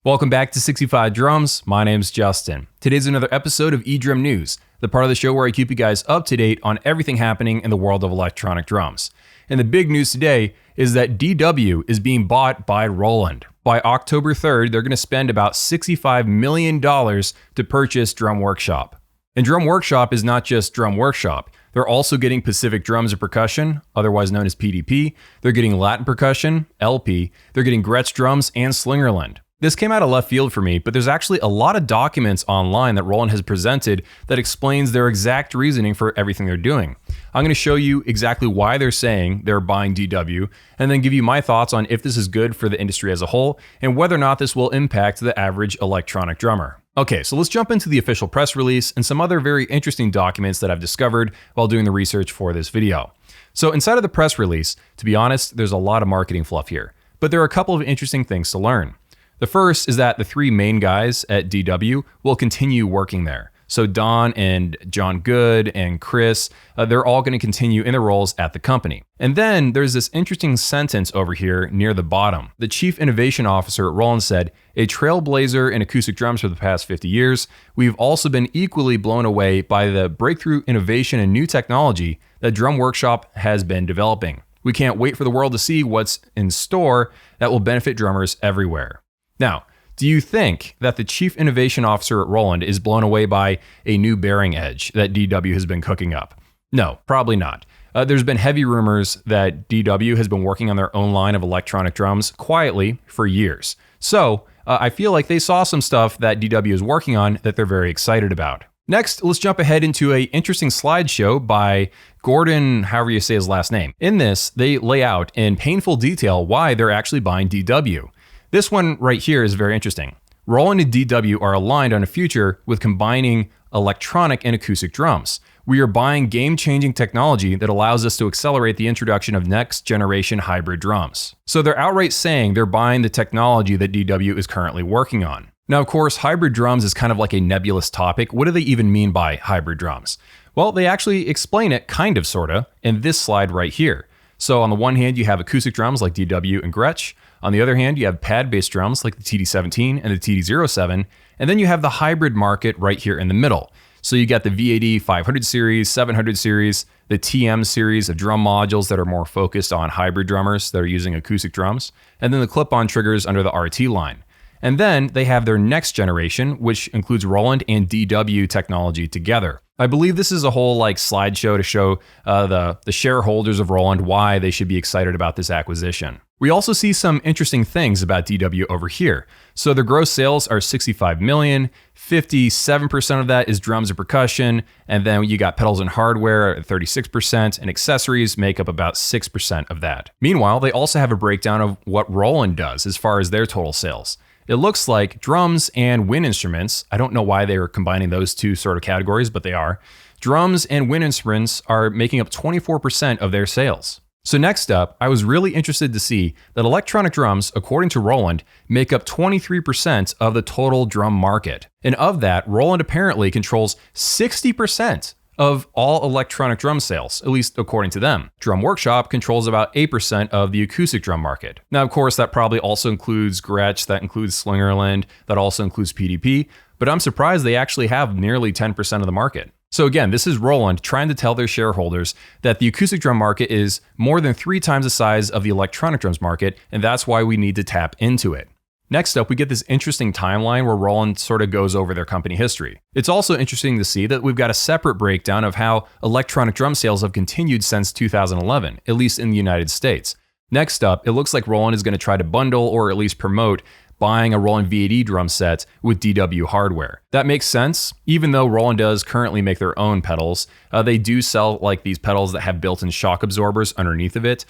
Welcome back to 65 Drums. My name's Justin. Today's another episode of Edrum News, the part of the show where I keep you guys up to date on everything happening in the world of electronic drums. And the big news today is that DW is being bought by Roland. By October 3rd, they're going to spend about $65 million to purchase Drum Workshop. And Drum Workshop is not just Drum Workshop. They're also getting Pacific Drums and Percussion, otherwise known as PDP. They're getting Latin Percussion, LP. They're getting Gretsch Drums and Slingerland. This came out of left field for me, but there's actually a lot of documents online that Roland has presented that explains their exact reasoning for everything they're doing. I'm going to show you exactly why they're saying they're buying DW, and then give you my thoughts on if this is good for the industry as a whole, and whether or not this will impact the average electronic drummer. Okay, so let's jump into the official press release and some other very interesting documents that I've discovered while doing the research for this video. So inside of the press release, to be honest, there's a lot of marketing fluff here, but there are a couple of interesting things to learn. The first is that the three main guys at DW will continue working there. So Don and John Good and Chris, they're all going to continue in their roles at the company. And then there's this interesting sentence over here near the bottom. The chief innovation officer at Roland said, "A trailblazer in acoustic drums for the past 50 years, we've also been equally blown away by the breakthrough innovation and new technology that Drum Workshop has been developing. We can't wait for the world to see what's in store that will benefit drummers everywhere." Now, do you think that the chief innovation officer at Roland is blown away by a new bearing edge that DW has been cooking up? No, probably not. There's been heavy rumors that DW has been working on their own line of electronic drums quietly for years. So I feel like they saw some stuff that DW is working on that they're very excited about. Next, let's jump ahead into an interesting slideshow by Gordon, however you say his last name. In this, they lay out in painful detail why they're actually buying DW. This one right here is very interesting. Roland and DW are aligned on a future with combining electronic and acoustic drums. We are buying game-changing technology that allows us to accelerate the introduction of next-generation hybrid drums. So they're outright saying they're buying the technology that DW is currently working on. Now, of course, hybrid drums is kind of like a nebulous topic. What do they even mean by hybrid drums? Well, they actually explain it kind of, sorta, in this slide right here. So on the one hand, you have acoustic drums like DW and Gretsch. On the other hand, you have pad-based drums like the TD-17 and the TD-07, and then you have the hybrid market right here in the middle. So you got the VAD 500 series, 700 series, the TM series of drum modules that are more focused on hybrid drummers that are using acoustic drums, and then the clip-on triggers under the RT line. And then they have their next generation, which includes Roland and DW technology together. I believe this is a whole slideshow to show the shareholders of Roland why they should be excited about this acquisition. We also see some interesting things about DW over here. So their gross sales are $65 million, 57% of that is drums and percussion, and then you got pedals and hardware at 36%, and accessories make up about 6% of that. Meanwhile, they also have a breakdown of what Roland does as far as their total sales. It looks like drums and wind instruments, I don't know why they are combining those two sort of categories, but they are. Drums and wind instruments are making up 24% of their sales. So next up, I was really interested to see that electronic drums, according to Roland, make up 23% of the total drum market. And of that, Roland apparently controls 60% of all electronic drum sales, at least according to them. Drum Workshop controls about 8% of the acoustic drum market. Now, of course, that probably also includes Gretsch, that includes Slingerland, that also includes PDP, but I'm surprised they actually have nearly 10% of the market. So again, this is Roland trying to tell their shareholders that the acoustic drum market is more than 3 times the size of the electronic drums market, and that's why we need to tap into it. Next up, we get this interesting timeline where Roland sort of goes over their company history. It's also interesting to see that we've got a separate breakdown of how electronic drum sales have continued since 2011, at least in the United States. Next up, it looks like Roland is going to try to bundle or at least promote buying a Roland VAD drum set with DW hardware. That makes sense. Even though Roland does currently make their own pedals, they do sell these pedals that have built-in shock absorbers underneath of it,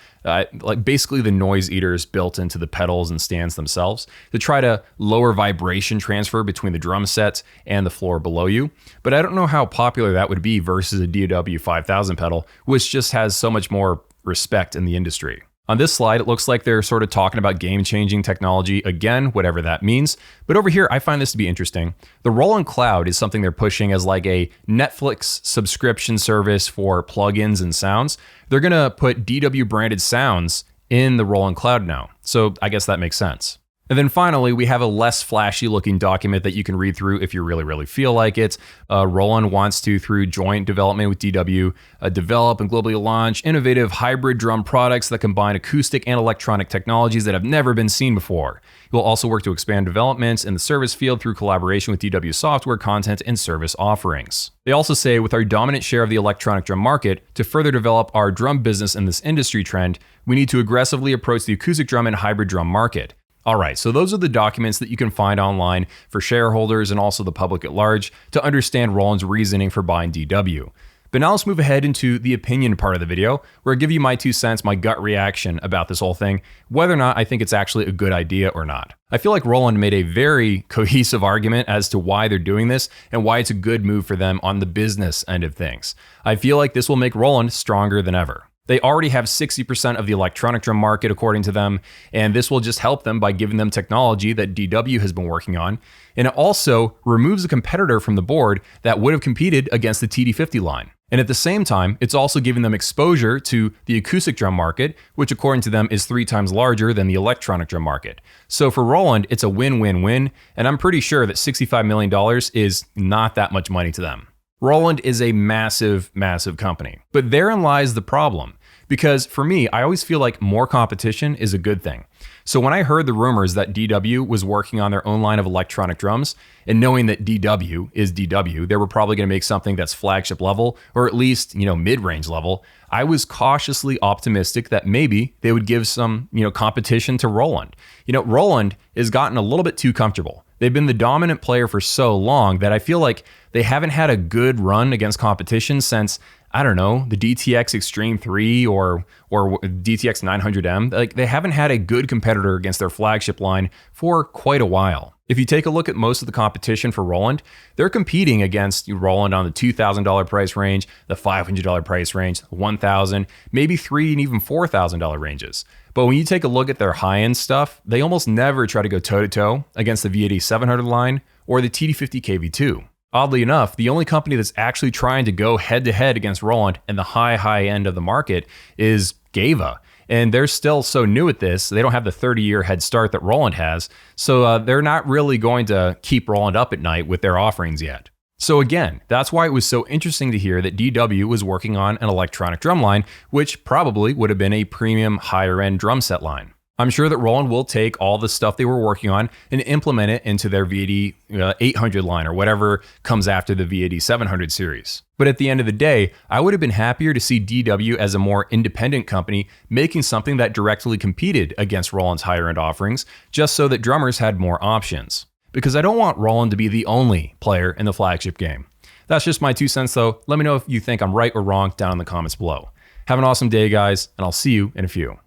basically the noise eaters built into the pedals and stands themselves to try to lower vibration transfer between the drum set and the floor below you. But I don't know how popular that would be versus a DW 5000 pedal, which just has so much more respect in the industry. On this slide, it looks like they're sort of talking about game-changing technology again, whatever that means. But over here, I find this to be interesting. The Roland Cloud is something they're pushing as like a Netflix subscription service for plugins and sounds. They're going to put DW branded sounds in the Roland Cloud now. So I guess that makes sense. And then finally, we have a less flashy looking document that you can read through if you really feel like it. Roland wants to, through joint development with DW, develop and globally launch innovative hybrid drum products that combine acoustic and electronic technologies that have never been seen before. He will also work to expand developments in the service field through collaboration with DW software content and service offerings. They also say, with our dominant share of the electronic drum market, to further develop our drum business in this industry trend, we need to aggressively approach the acoustic drum and hybrid drum market. All right, so those are the documents that you can find online for shareholders and also the public at large to understand Roland's reasoning for buying DW. But now let's move ahead into the opinion part of the video, where I give you my 2 cents, my gut reaction about this whole thing, whether or not I think it's actually a good idea or not. I feel like Roland made a very cohesive argument as to why they're doing this and why it's a good move for them on the business end of things. I feel like this will make Roland stronger than ever. They already have 60% of the electronic drum market, according to them, and this will just help them by giving them technology that DW has been working on. And it also removes a competitor from the board that would have competed against the TD50 line. And at the same time, it's also giving them exposure to the acoustic drum market, which according to them is 3 times larger than the electronic drum market. So for Roland, it's a win-win-win, and I'm pretty sure that $65 million is not that much money to them. Roland is a massive company, but therein lies the problem. Because for me, I always feel like more competition is a good thing. So when I heard the rumors that DW was working on their own line of electronic drums, and knowing that DW is DW, they were probably going to make something that's flagship level, or at least, mid-range level, I was cautiously optimistic that maybe they would give some, competition to Roland. Roland has gotten a little bit too comfortable. They've been the dominant player for so long that I feel like they haven't had a good run against competition since, I don't know, the DTX Extreme 3 or DTX 900M. Like, they haven't had a good competitor against their flagship line for quite a while. If you take a look at most of the competition for Roland, they're competing against Roland on the $2,000 price range, the $500 price range, $1,000, maybe $3,000 and even $4,000 ranges. But when you take a look at their high-end stuff, they almost never try to go toe-to-toe against the V80 700 line or the TD50 KV2. Oddly enough, the only company that's actually trying to go head-to-head against Roland in the high end of the market is Geva. And they're still so new at this, they don't have the 30-year head start that Roland has, so they're not really going to keep Roland up at night with their offerings yet. So again, that's why it was so interesting to hear that DW was working on an electronic drum line, which probably would have been a premium higher-end drum set line. I'm sure that Roland will take all the stuff they were working on and implement it into their V80 800 line or whatever comes after the V80 700 series. But at the end of the day, I would have been happier to see DW as a more independent company making something that directly competed against Roland's higher end offerings, just so that drummers had more options. Because I don't want Roland to be the only player in the flagship game. That's just my 2 cents though. Let me know if you think I'm right or wrong down in the comments below. Have an awesome day, guys, and I'll see you in a few.